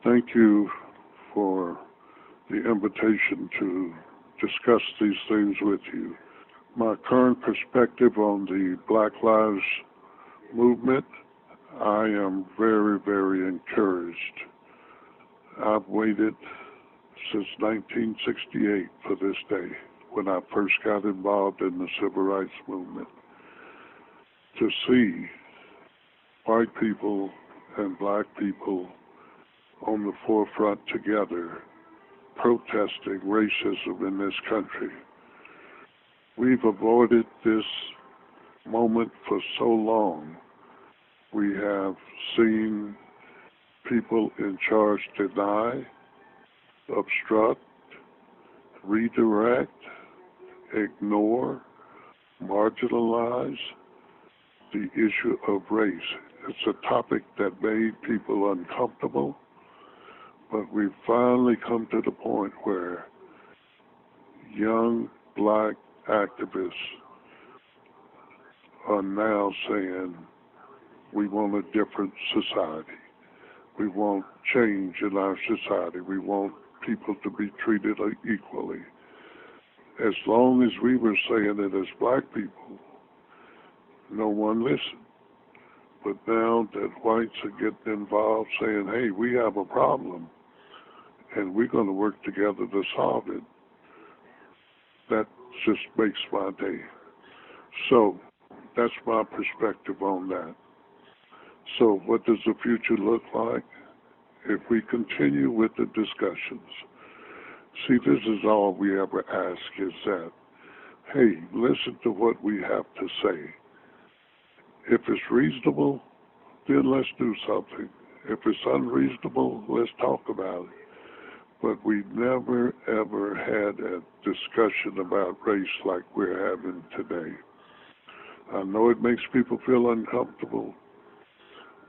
Thank you for the invitation to discuss these things with you. My current perspective on the Black Lives Movement, I am very, very encouraged. I've waited since 1968 for this day, when I first got involved in the Civil Rights Movement, to see white people and black people on the forefront together protesting racism in this country. We've avoided this moment for so long. We have seen people in charge deny, obstruct, redirect, ignore, marginalize the issue of race. It's a topic that made people uncomfortable, but we've finally come to the point where young black activists are now saying we want a different society. We want change in our society. We want people to be treated equally. As long as we were saying it as black people, no one listened. But now that whites are getting involved saying, hey, we have a problem and we're going to work together to solve it, that just makes my day. So that's my perspective on that. So what does the future look like? If we continue with the discussions, see, this is all we ever ask is that, hey, listen to what we have to say. If it's reasonable, then let's do something. If it's unreasonable, let's talk about it. But we never, ever had a discussion about race like we're having today. I know it makes people feel uncomfortable,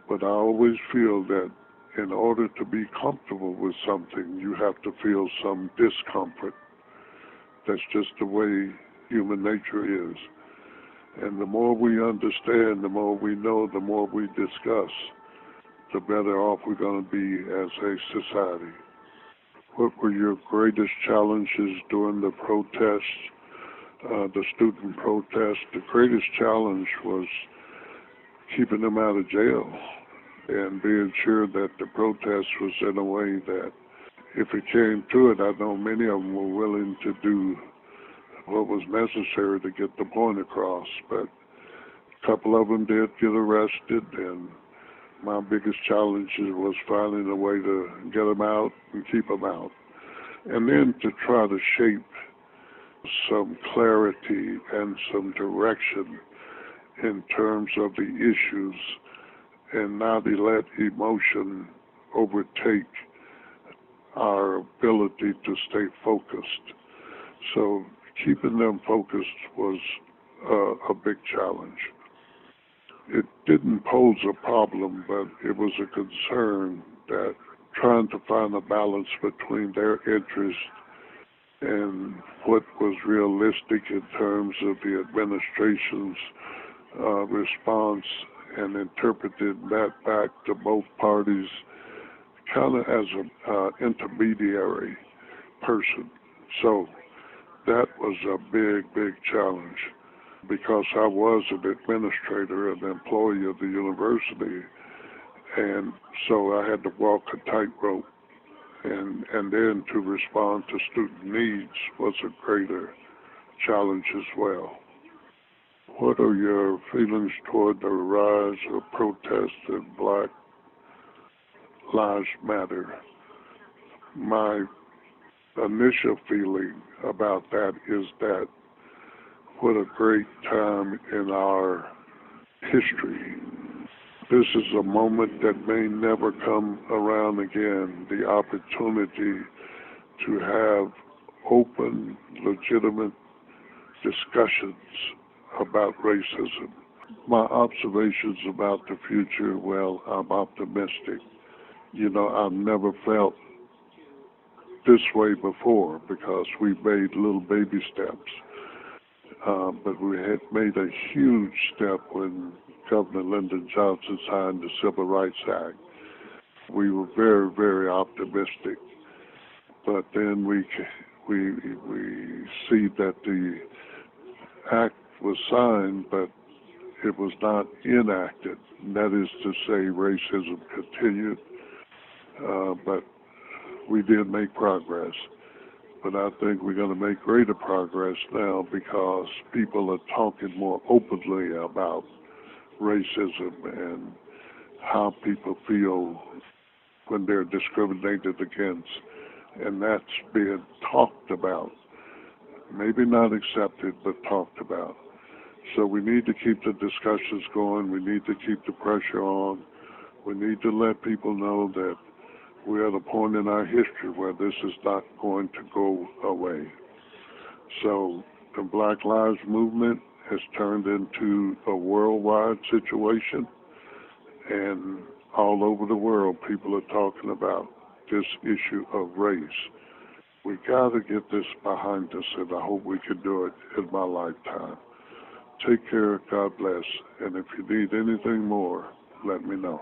but I always feel that in order to be comfortable with something, you have to feel some discomfort. That's just the way human nature is. And the more we understand, the more we know, the more we discuss, the better off we're going to be as a society. What were your greatest challenges during the protests, the student protests? The greatest challenge was keeping them out of jail and being sure that the protest was in a way that if it came to it, I know many of them were willing to do what was necessary to get the point across, but a couple of them did get arrested, and my biggest challenge was finding a way to get them out and keep them out, and then to try to shape some clarity and some direction in terms of the issues and not let emotion overtake our ability to stay focused. So keeping them focused was a big challenge. It didn't pose a problem, but it was a concern that trying to find a balance between their interests and what was realistic in terms of the administration's response, and interpreted that back to both parties kind of as an intermediary person. So that was a big, big challenge because I was an administrator, an employee of the university, and so I had to walk a tightrope. And then to respond to student needs was a greater challenge as well. What are your feelings toward the rise of protests in Black Lives Matter? My initial feeling about that is that what a great time in our history. This is a moment that may never come around again, the opportunity to have open, legitimate discussions about racism. My observations about the future, well, I'm optimistic. You know, I've never felt this way before because we made little baby steps. But we had made a huge step when Governor Lyndon Johnson signed the Civil Rights Act. we were very, very optimistic. But then we see that the act was signed, but it was not enacted. And that is to say, racism continued, but we did make progress. But I think we're going to make greater progress now because people are talking more openly about racism and how people feel when they're discriminated against. And that's being talked about. Maybe not accepted, but talked about. So we need to keep the discussions going. We need to keep the pressure on. We need to let people know that we're at a point in our history where this is not going to go away. So the Black Lives Movement has turned into a worldwide situation, and all over the world people are talking about this issue of race. We got to get this behind us, and I hope we can do it in my lifetime. Take care, God bless, and if you need anything more, let me know.